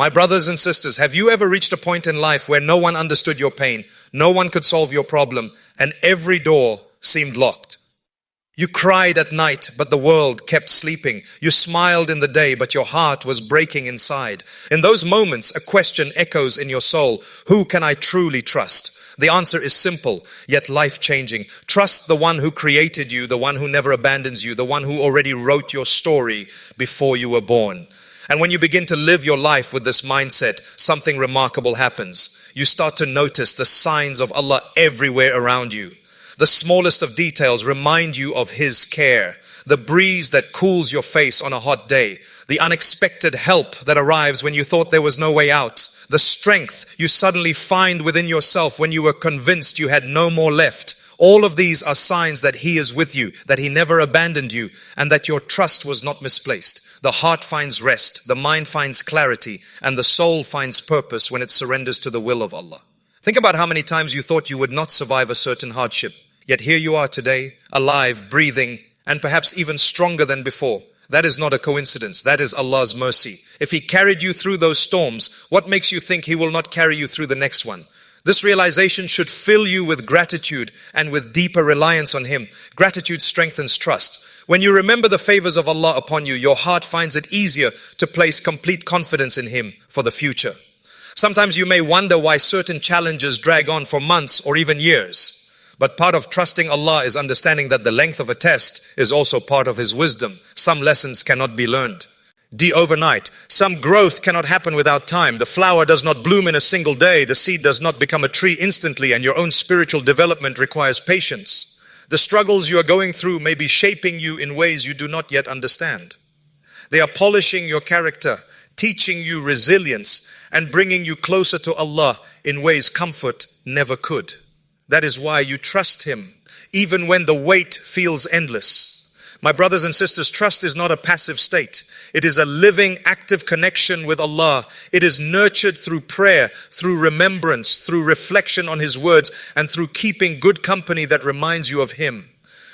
My brothers and sisters, have you ever reached a point in life where no one understood your pain, no one could solve your problem, and every door seemed locked? You cried at night, but the world kept sleeping. You smiled in the day, but your heart was breaking inside. In those moments, a question echoes in your soul. Who can I truly trust? The answer is simple, yet life-changing. Trust the one who created you, the one who never abandons you, the one who already wrote your story before you were born. And when you begin to live your life with this mindset, something remarkable happens. You start to notice the signs of Allah everywhere around you. The smallest of details remind you of His care. The breeze that cools your face on a hot day. The unexpected help that arrives when you thought there was no way out. The strength you suddenly find within yourself when you were convinced you had no more left. All of these are signs that He is with you, that He never abandoned you, and that your trust was not misplaced. The heart finds rest, the mind finds clarity, and the soul finds purpose when it surrenders to the will of Allah. Think about how many times you thought you would not survive a certain hardship. Yet here you are today, alive, breathing, and perhaps even stronger than before. That is not a coincidence. That is Allah's mercy. If He carried you through those storms, what makes you think He will not carry you through the next one? This realization should fill you with gratitude and with deeper reliance on Him. Gratitude strengthens trust. When you remember the favors of Allah upon you, your heart finds it easier to place complete confidence in Him for the future. Sometimes you may wonder why certain challenges drag on for months or even years. But part of trusting Allah is understanding that the length of a test is also part of His wisdom. Some lessons cannot be learned overnight. Some growth cannot happen without time. The flower does not bloom in a single day. The seed does not become a tree instantly, and your own spiritual development requires patience. The struggles you are going through may be shaping you in ways you do not yet understand. They are polishing your character, teaching you resilience, and bringing you closer to Allah in ways comfort never could. That is why you trust Him, even when the wait feels endless. My brothers and sisters, trust is not a passive state. It is a living, active connection with Allah. It is nurtured through prayer, through remembrance, through reflection on His words, and through keeping good company that reminds you of Him.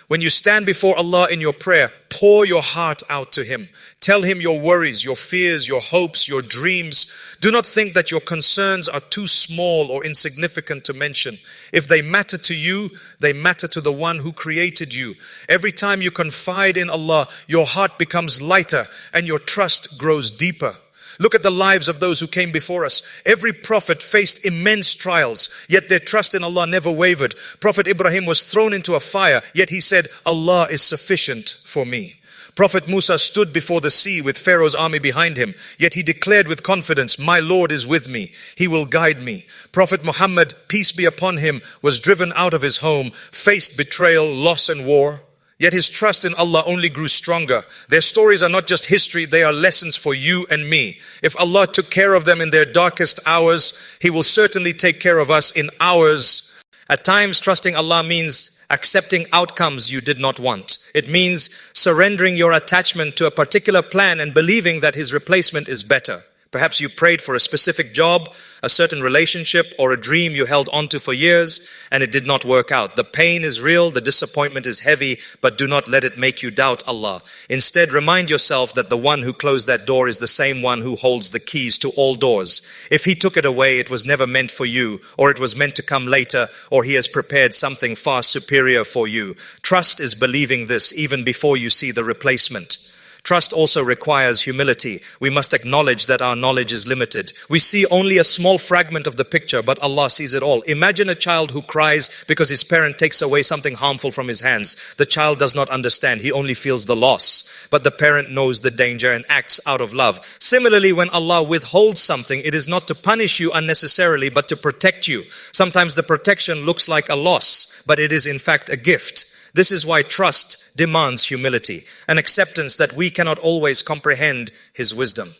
When you stand before Allah in your prayer, pour your heart out to Him. Tell Him your worries, your fears, your hopes, your dreams. Do not think that your concerns are too small or insignificant to mention. If they matter to you, they matter to the one who created you. Every time you confide in Allah, your heart becomes lighter and your trust grows deeper. Look at the lives of those who came before us. Every prophet faced immense trials, yet their trust in Allah never wavered. Prophet Ibrahim was thrown into a fire, yet he said, Allah is sufficient for me. Prophet Musa stood before the sea with Pharaoh's army behind him, yet he declared with confidence, my Lord is with me, He will guide me. Prophet Muhammad, peace be upon him, was driven out of his home, faced betrayal, loss and war. Yet his trust in Allah only grew stronger. Their stories are not just history, they are lessons for you and me. If Allah took care of them in their darkest hours, He will certainly take care of us in ours. At times, trusting Allah means accepting outcomes you did not want. It means surrendering your attachment to a particular plan and believing that His replacement is better. Perhaps you prayed for a specific job, a certain relationship, or a dream you held onto for years, and it did not work out. The pain is real, the disappointment is heavy, but do not let it make you doubt Allah. Instead, remind yourself that the one who closed that door is the same one who holds the keys to all doors. If He took it away, it was never meant for you, or it was meant to come later, or He has prepared something far superior for you. Trust is believing this even before you see the replacement. Trust also requires humility. We must acknowledge that our knowledge is limited. We see only a small fragment of the picture, but Allah sees it all. Imagine a child who cries because his parent takes away something harmful from his hands. The child does not understand. He only feels the loss. But the parent knows the danger and acts out of love. Similarly, when Allah withholds something, it is not to punish you unnecessarily, but to protect you. Sometimes the protection looks like a loss, but it is in fact a gift. This is why trust demands humility, an acceptance that we cannot always comprehend His wisdom.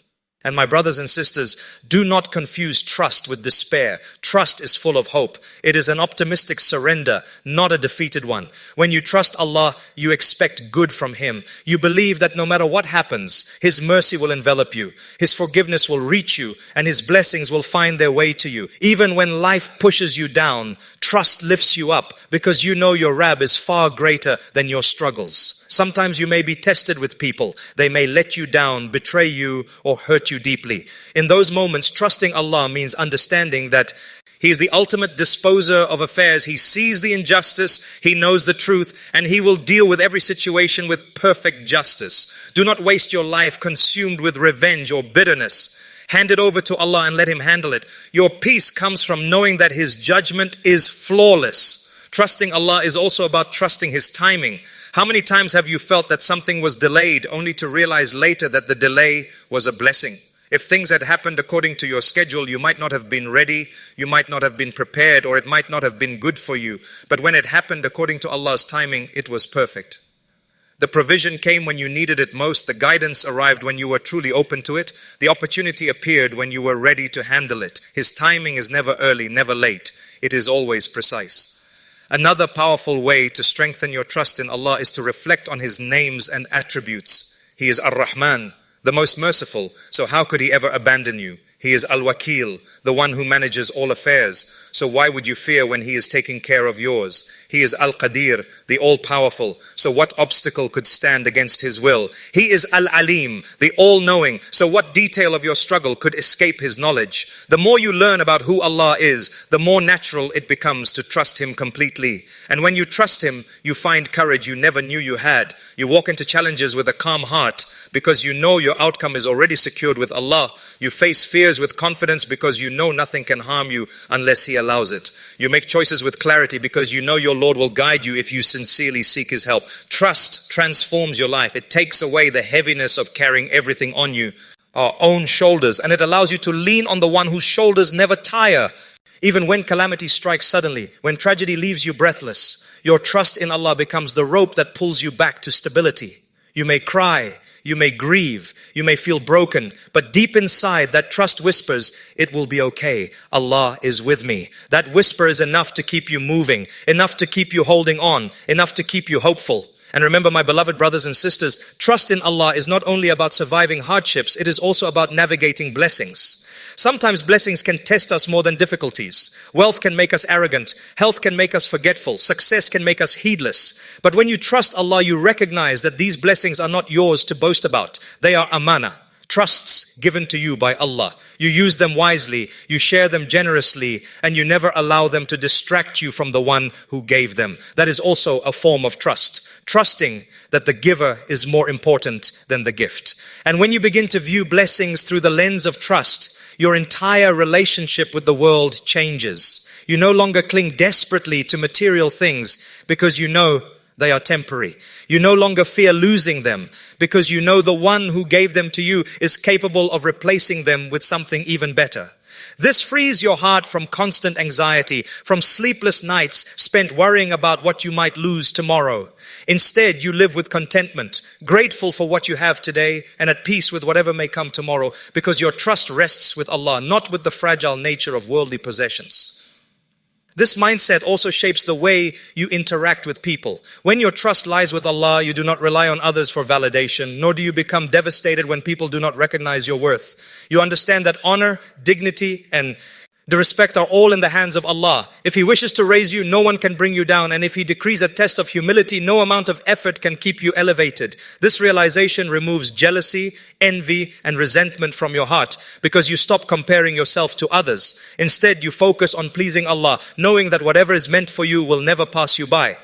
And my brothers and sisters, do not confuse trust with despair. Trust is full of hope. It is an optimistic surrender, not a defeated one. When you trust Allah, you expect good from Him. You believe that no matter what happens, His mercy will envelop you. His forgiveness will reach you, and His blessings will find their way to you. Even when life pushes you down, trust lifts you up because you know your Rabb is far greater than your struggles. Sometimes you may be tested with people. They may let you down, betray you, or hurt you you deeply. In those moments, trusting Allah means understanding that He is the ultimate disposer of affairs. He sees the injustice, He knows the truth, and He will deal with every situation with perfect justice. Do not waste your life consumed with revenge or bitterness. Hand it over to Allah and let Him handle it. Your peace comes from knowing that His judgment is flawless. Trusting Allah is also about trusting His timing. How many times have you felt that something was delayed only to realize later that the delay was a blessing? If things had happened according to your schedule, you might not have been ready, you might not have been prepared, or it might not have been good for you. But when it happened according to Allah's timing, it was perfect. The provision came when you needed it most. The guidance arrived when you were truly open to it. The opportunity appeared when you were ready to handle it. His timing is never early, never late. It is always precise. Another powerful way to strengthen your trust in Allah is to reflect on His names and attributes. He is Ar-Rahman, the most merciful, so how could He ever abandon you? He is Al-Wakil, the one who manages all affairs, so why would you fear when He is taking care of yours? He is Al-Qadir, the all-powerful, so what obstacle could stand against His will? He is Al-Alim, the all-knowing, so what detail of your struggle could escape His knowledge? The more you learn about who Allah is, the more natural it becomes to trust Him completely. And when you trust Him, you find courage you never knew you had. You walk into challenges with a calm heart because you know your outcome is already secured with Allah. You face fears with confidence because you know nothing can harm you unless He allows it. You make choices with clarity because you know your Lord will guide you if you sincerely seek His help. Trust transforms your life. It takes away the heaviness of carrying everything on you, our own shoulders, and it allows you to lean on the one whose shoulders never tire. Even when calamity strikes suddenly, when tragedy leaves you breathless, your trust in Allah becomes the rope that pulls you back to stability. You may cry, you may grieve, you may feel broken, but deep inside that trust whispers, it will be okay. Allah is with me. That whisper is enough to keep you moving, enough to keep you holding on, enough to keep you hopeful. And remember, my beloved brothers and sisters, trust in Allah is not only about surviving hardships, it is also about navigating blessings. Sometimes blessings can test us more than difficulties. Wealth can make us arrogant. Health can make us forgetful. Success can make us heedless. But when you trust Allah, you recognize that these blessings are not yours to boast about. They are amana, trusts given to you by Allah. You use them wisely, you share them generously, and you never allow them to distract you from the one who gave them. That is also a form of trust. Trusting that the giver is more important than the gift. And when you begin to view blessings through the lens of trust, your entire relationship with the world changes. You no longer cling desperately to material things because you know they are temporary. You no longer fear losing them because you know the one who gave them to you is capable of replacing them with something even better. This frees your heart from constant anxiety, from sleepless nights spent worrying about what you might lose tomorrow. Instead, you live with contentment, grateful for what you have today and at peace with whatever may come tomorrow, because your trust rests with Allah, not with the fragile nature of worldly possessions. This mindset also shapes the way you interact with people. When your trust lies with Allah, you do not rely on others for validation, nor do you become devastated when people do not recognize your worth. You understand that honor, dignity, and the respect are all in the hands of Allah. If He wishes to raise you, no one can bring you down. And if He decrees a test of humility, no amount of effort can keep you elevated. This realization removes jealousy, envy, and resentment from your heart because you stop comparing yourself to others. Instead, you focus on pleasing Allah, knowing that whatever is meant for you will never pass you by.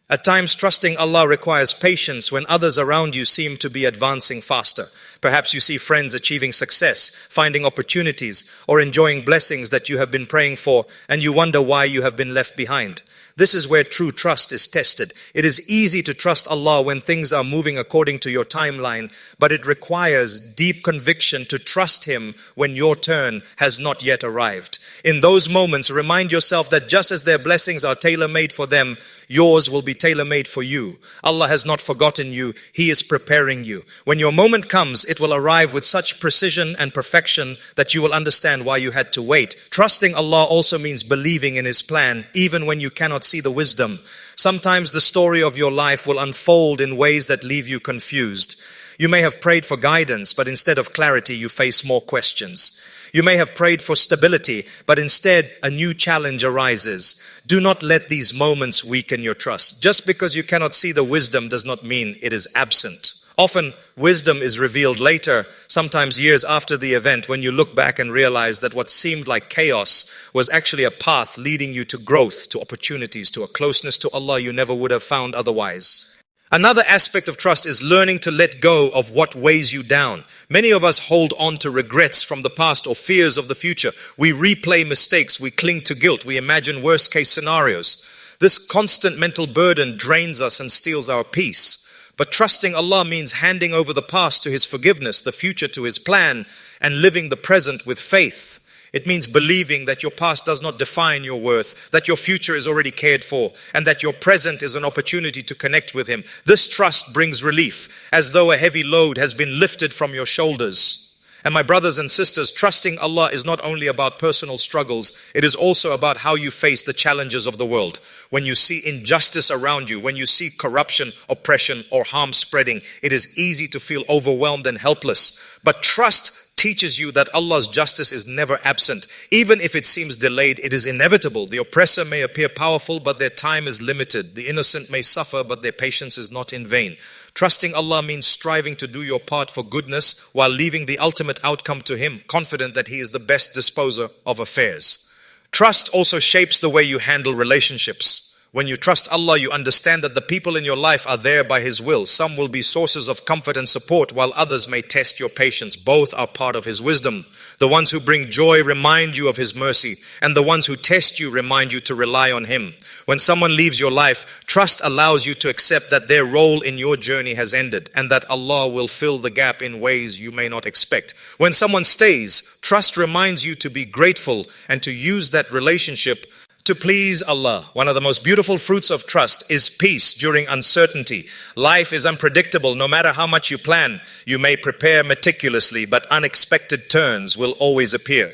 At times, trusting Allah requires patience when others around you seem to be advancing faster. Perhaps you see friends achieving success, finding opportunities, or enjoying blessings that you have been praying for, and you wonder why you have been left behind. This is where true trust is tested. It is easy to trust Allah when things are moving according to your timeline, but it requires deep conviction to trust Him when your turn has not yet arrived. In those moments, remind yourself that just as their blessings are tailor-made for them, yours will be tailor-made for you. Allah has not forgotten you. He is preparing you. When your moment comes, it will arrive with such precision and perfection that you will understand why you had to wait. Trusting Allah also means believing in His plan, even when you cannot see the wisdom. Sometimes the story of your life will unfold in ways that leave you confused. You may have prayed for guidance, but instead of clarity, you face more questions. You may have prayed for stability, but instead a new challenge arises. Do not let these moments weaken your trust. Just because you cannot see the wisdom does not mean it is absent. Often Wisdom is revealed later, sometimes years after the event, when you look back and realize that what seemed like chaos was actually a path leading you to growth, to opportunities, to a closeness to Allah you never would have found otherwise. Another aspect of trust is learning to let go of what weighs you down. Many of us hold on to regrets from the past or fears of the future. We replay mistakes, we cling to guilt, we imagine worst case scenarios. This constant mental burden drains us and steals our peace. But trusting Allah means handing over the past to His forgiveness, the future to His plan, and living the present with faith. It means believing that your past does not define your worth, that your future is already cared for, and that your present is an opportunity to connect with Him. This trust brings relief, as though a heavy load has been lifted from your shoulders. And my brothers and sisters, trusting Allah is not only about personal struggles, it is also about how you face the challenges of the world. When you see injustice around you, when you see corruption, oppression, or harm spreading, it is easy to feel overwhelmed and helpless. But trust teaches you that Allah's justice is never absent. Even if it seems delayed, it is inevitable. The oppressor may appear powerful, but their time is limited. The innocent may suffer, but their patience is not in vain. Trusting Allah means striving to do your part for goodness while leaving the ultimate outcome to Him, confident that He is the best disposer of affairs. Trust also shapes the way you handle relationships. When you trust Allah, you understand that the people in your life are there by His will. Some will be sources of comfort and support, while others may test your patience. Both are part of His wisdom. The ones who bring joy remind you of His mercy, and the ones who test you remind you to rely on Him. When someone leaves your life, trust allows you to accept that their role in your journey has ended, and that Allah will fill the gap in ways you may not expect. When someone stays, trust reminds you to be grateful and to use that relationship to please Allah. One of the most beautiful fruits of trust is peace during uncertainty. Life is unpredictable. No matter how much you plan, you may prepare meticulously, but unexpected turns will always appear.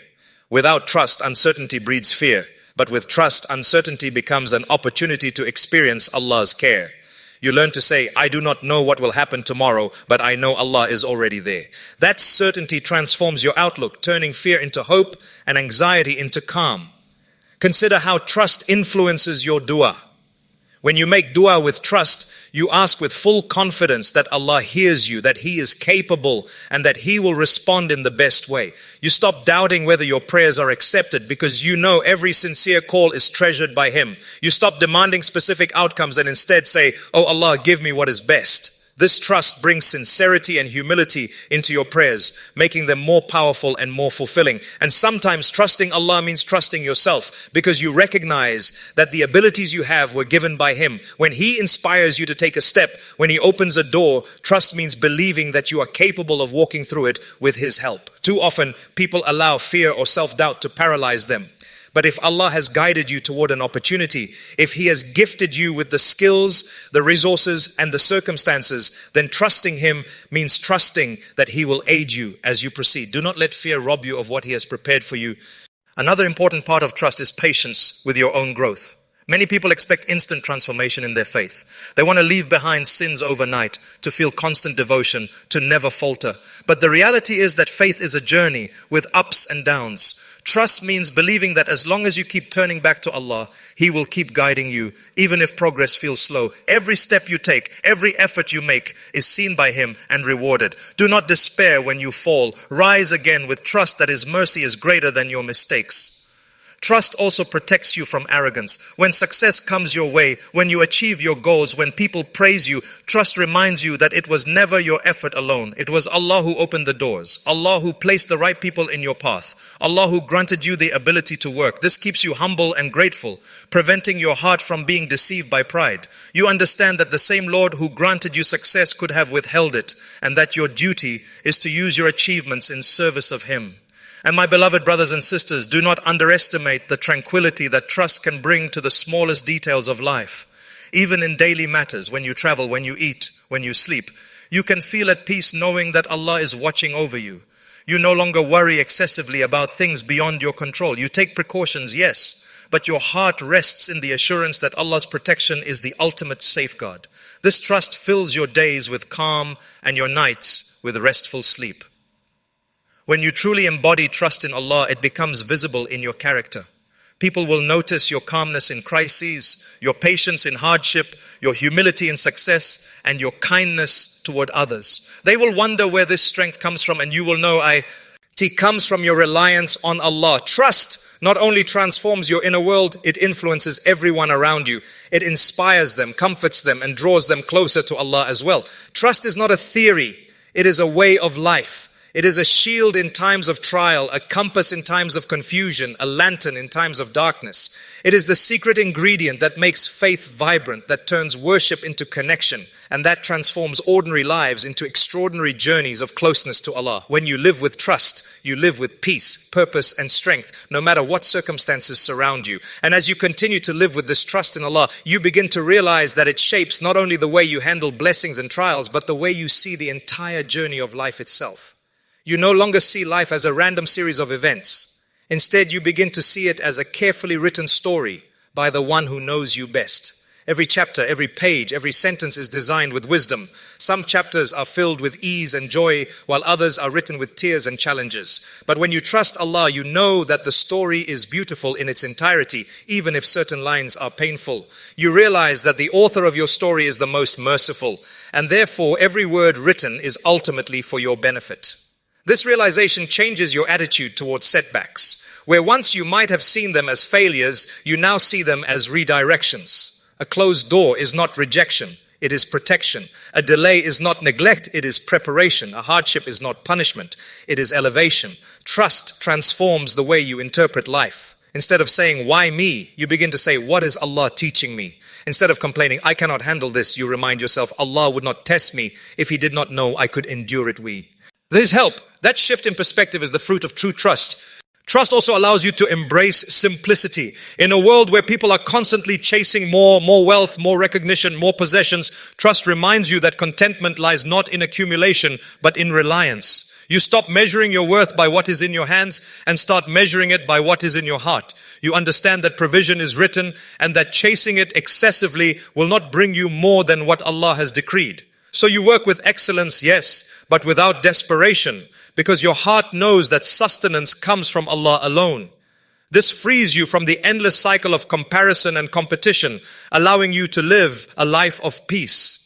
Without trust, uncertainty breeds fear. But with trust, uncertainty becomes an opportunity to experience Allah's care. You learn to say, I do not know what will happen tomorrow, but I know Allah is already there. That certainty transforms your outlook, turning fear into hope and anxiety into calm. Consider how trust influences your dua. When you make dua with trust, you ask with full confidence that Allah hears you, that He is capable, and that He will respond in the best way. You stop doubting whether your prayers are accepted because you know every sincere call is treasured by Him. You stop demanding specific outcomes and instead say, Oh Allah, give me what is best. This trust brings sincerity and humility into your prayers, making them more powerful and more fulfilling. And sometimes trusting Allah means trusting yourself, because you recognize that the abilities you have were given by Him. When He inspires you to take a step, when He opens a door, trust means believing that you are capable of walking through it with His help. Too often, people allow fear or self-doubt to paralyze them. But if Allah has guided you toward an opportunity, if He has gifted you with the skills, the resources, and the circumstances, then trusting Him means trusting that He will aid you as you proceed. Do not let fear rob you of what He has prepared for you. Another important part of trust is patience with your own growth. Many people expect instant transformation in their faith. They want to leave behind sins overnight, to feel constant devotion, to never falter. But the reality is that faith is a journey with ups and downs. Trust means believing that as long as you keep turning back to Allah, He will keep guiding you, even if progress feels slow. Every step you take, every effort you make is seen by Him and rewarded. Do not despair when you fall. Rise again with trust that His mercy is greater than your mistakes. Trust also protects you from arrogance. When success comes your way, when you achieve your goals, when people praise you, trust reminds you that it was never your effort alone. It was Allah who opened the doors, Allah who placed the right people in your path, Allah who granted you the ability to work. This keeps you humble and grateful, preventing your heart from being deceived by pride. You understand that the same Lord who granted you success could have withheld it, and that your duty is to use your achievements in service of Him. And my beloved brothers and sisters, do not underestimate the tranquility that trust can bring to the smallest details of life. Even in daily matters, when you travel, when you eat, when you sleep, you can feel at peace knowing that Allah is watching over you. You no longer worry excessively about things beyond your control. You take precautions, yes, but your heart rests in the assurance that Allah's protection is the ultimate safeguard. This trust fills your days with calm and your nights with restful sleep. When you truly embody trust in Allah, it becomes visible in your character. People will notice your calmness in crises, your patience in hardship, your humility in success, and your kindness toward others. They will wonder where this strength comes from, and you will know it comes from your reliance on Allah. Trust not only transforms your inner world, it influences everyone around you. It inspires them, comforts them, and draws them closer to Allah as well. Trust is not a theory, it is a way of life. It is a shield in times of trial, a compass in times of confusion, a lantern in times of darkness. It is the secret ingredient that makes faith vibrant, that turns worship into connection, and that transforms ordinary lives into extraordinary journeys of closeness to Allah. When you live with trust, you live with peace, purpose, and strength, no matter what circumstances surround you. And as you continue to live with this trust in Allah, you begin to realize that it shapes not only the way you handle blessings and trials, but the way you see the entire journey of life itself. You no longer see life as a random series of events. Instead, you begin to see it as a carefully written story by the one who knows you best. Every chapter, every page, every sentence is designed with wisdom. Some chapters are filled with ease and joy, while others are written with tears and challenges. But when you trust Allah, you know that the story is beautiful in its entirety, even if certain lines are painful. You realize that the author of your story is the most merciful, and therefore every word written is ultimately for your benefit. This realization changes your attitude towards setbacks. Where once you might have seen them as failures, you now see them as redirections. A closed door is not rejection, it is protection. A delay is not neglect, it is preparation. A hardship is not punishment, it is elevation. Trust transforms the way you interpret life. Instead of saying, "Why me?" you begin to say, "What is Allah teaching me?" Instead of complaining, "I cannot handle this," you remind yourself, "Allah would not test me if He did not know I could endure it." There's help. That shift in perspective is the fruit of true trust. Trust also allows you to embrace simplicity. In a world where people are constantly chasing more wealth, more recognition, more possessions, trust reminds you that contentment lies not in accumulation, but in reliance. You stop measuring your worth by what is in your hands and start measuring it by what is in your heart. You understand that provision is written and that chasing it excessively will not bring you more than what Allah has decreed. So you work with excellence, yes, but without desperation, because your heart knows that sustenance comes from Allah alone. This frees you from the endless cycle of comparison and competition, allowing you to live a life of peace.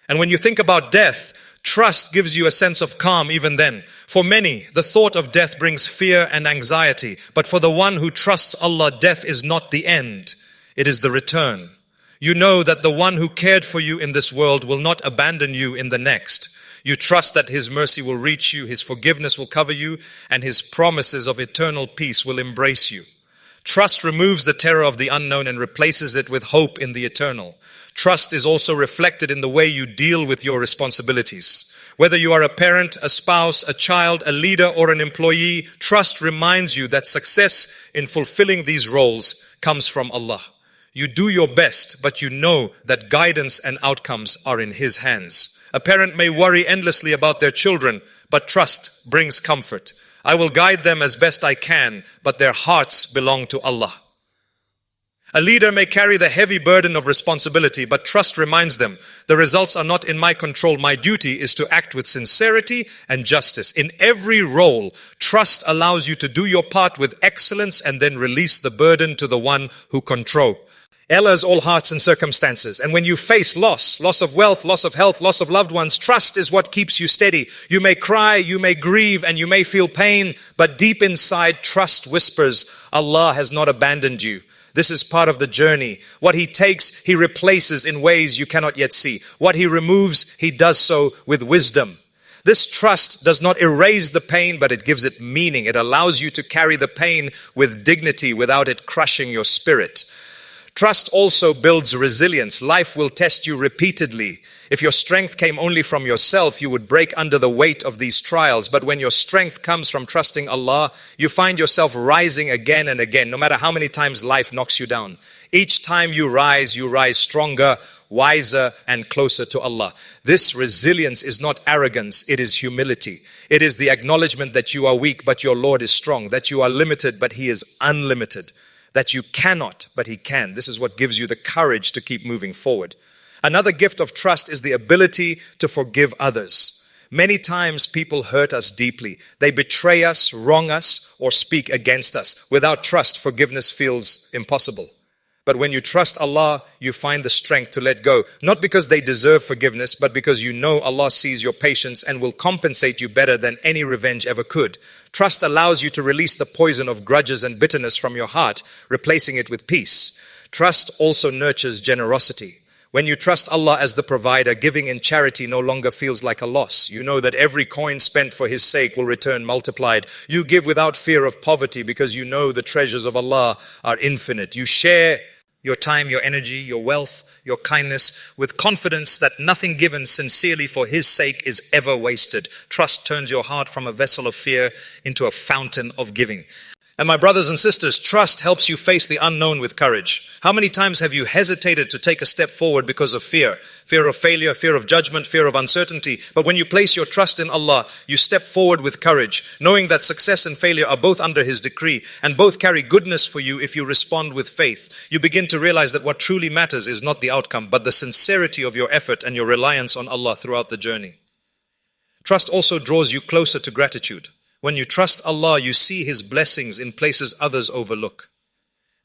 And when you think about death, trust gives you a sense of calm even then. For many, the thought of death brings fear and anxiety, but for the one who trusts Allah, death is not the end, it is the return. You know that the one who cared for you in this world will not abandon you in the next. You trust that His mercy will reach you, His forgiveness will cover you, and His promises of eternal peace will embrace you. Trust removes the terror of the unknown and replaces it with hope in the eternal. Trust is also reflected in the way you deal with your responsibilities. Whether you are a parent, a spouse, a child, a leader, or an employee, trust reminds you that success in fulfilling these roles comes from Allah. You do your best, but you know that guidance and outcomes are in His hands. A parent may worry endlessly about their children, but trust brings comfort. I will guide them as best I can, but their hearts belong to Allah. A leader may carry the heavy burden of responsibility, but trust reminds them, the results are not in my control. My duty is to act with sincerity and justice. In every role, trust allows you to do your part with excellence and then release the burden to the one who controls. Allah is all hearts and circumstances. And when you face loss of wealth, loss of health, loss of loved ones, trust is what keeps you steady. You may cry, you may grieve, and you may feel pain, but deep inside, trust whispers, Allah has not abandoned you. This is part of the journey. What He takes, He replaces in ways you cannot yet see. What He removes, He does so with wisdom. This trust does not erase the pain, but it gives it meaning. It allows you to carry the pain with dignity without it crushing your spirit. Trust also builds resilience. Life will test you repeatedly. If your strength came only from yourself, you would break under the weight of these trials. But when your strength comes from trusting Allah, you find yourself rising again and again, no matter how many times life knocks you down. Each time you rise stronger, wiser, and closer to Allah. This resilience is not arrogance, it is humility. It is the acknowledgement that you are weak, but your Lord is strong, that you are limited, but He is unlimited. That you cannot, but He can. This is what gives you the courage to keep moving forward. Another gift of trust is the ability to forgive others. Many times people hurt us deeply. They betray us, wrong us, or speak against us. Without trust, forgiveness feels impossible. But when you trust Allah, you find the strength to let go. Not because they deserve forgiveness, but because you know Allah sees your patience and will compensate you better than any revenge ever could. Trust allows you to release the poison of grudges and bitterness from your heart, replacing it with peace. Trust also nurtures generosity. When you trust Allah as the provider, giving in charity no longer feels like a loss. You know that every coin spent for His sake will return multiplied. You give without fear of poverty because you know the treasures of Allah are infinite. You share your time, your energy, your wealth, your kindness with confidence that nothing given sincerely for His sake is ever wasted. Trust turns your heart from a vessel of fear into a fountain of giving. And my brothers and sisters, trust helps you face the unknown with courage. How many times have you hesitated to take a step forward because of fear? Fear of failure, fear of judgment, fear of uncertainty. But when you place your trust in Allah, you step forward with courage, knowing that success and failure are both under His decree and both carry goodness for you if you respond with faith. You begin to realize that what truly matters is not the outcome, but the sincerity of your effort and your reliance on Allah throughout the journey. Trust also draws you closer to gratitude. When you trust Allah, you see His blessings in places others overlook.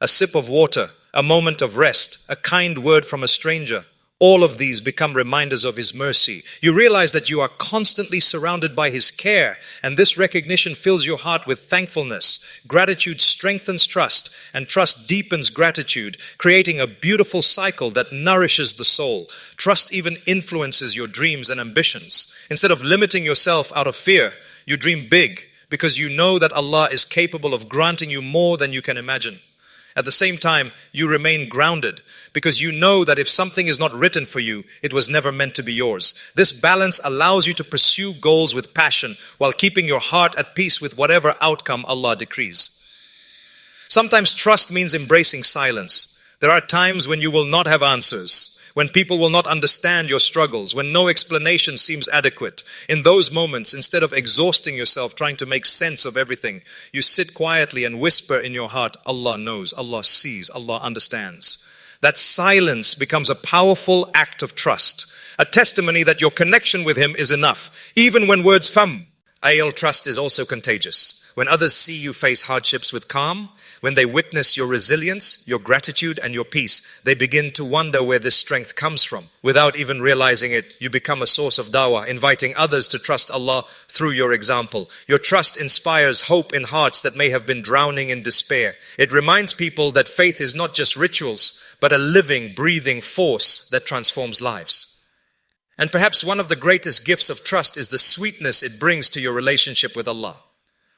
A sip of water, a moment of rest, a kind word from a stranger, all of these become reminders of His mercy. You realize that you are constantly surrounded by His care, and this recognition fills your heart with thankfulness. Gratitude strengthens trust, and trust deepens gratitude, creating a beautiful cycle that nourishes the soul. Trust even influences your dreams and ambitions. Instead of limiting yourself out of fear, you dream big because you know that Allah is capable of granting you more than you can imagine. At the same time, you remain grounded because you know that if something is not written for you, it was never meant to be yours. This balance allows you to pursue goals with passion while keeping your heart at peace with whatever outcome Allah decrees. Sometimes trust means embracing silence. There are times when you will not have answers, when people will not understand your struggles, when no explanation seems adequate. In those moments, instead of exhausting yourself trying to make sense of everything, you sit quietly and whisper in your heart, Allah knows, Allah sees, Allah understands. That silence becomes a powerful act of trust, a testimony that your connection with Him is enough, even when words fail. Trust is also contagious. When others see you face hardships with calm, when they witness your resilience, your gratitude, and your peace, they begin to wonder where this strength comes from. Without even realizing it, you become a source of dawah, inviting others to trust Allah through your example. Your trust inspires hope in hearts that may have been drowning in despair. It reminds people that faith is not just rituals, but a living, breathing force that transforms lives. And perhaps one of the greatest gifts of trust is the sweetness it brings to your relationship with Allah.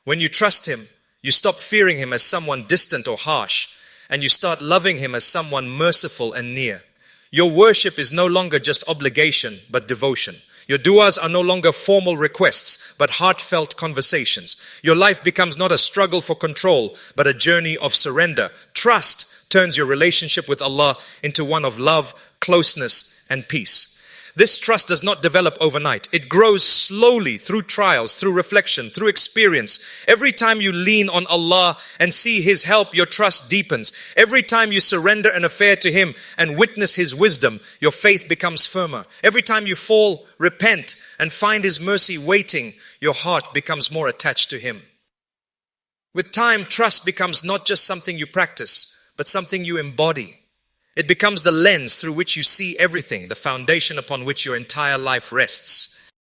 When you trust Him, you stop fearing Him as someone distant or harsh, and you start loving Him as someone merciful and near. Your worship is no longer just obligation, but devotion. Your du'as are no longer formal requests, but heartfelt conversations. Your life becomes not a struggle for control, but a journey of surrender. Trust turns your relationship with Allah into one of love, closeness, and peace. This trust does not develop overnight. It grows slowly through trials, through reflection, through experience. Every time you lean on Allah and see His help, your trust deepens. Every time you surrender an affair to Him and witness His wisdom, your faith becomes firmer. Every time you fall, repent, and find His mercy waiting, your heart becomes more attached to Him. With time, trust becomes not just something you practice, but something you embody. It becomes the lens through which you see everything, the foundation upon which your entire life rests.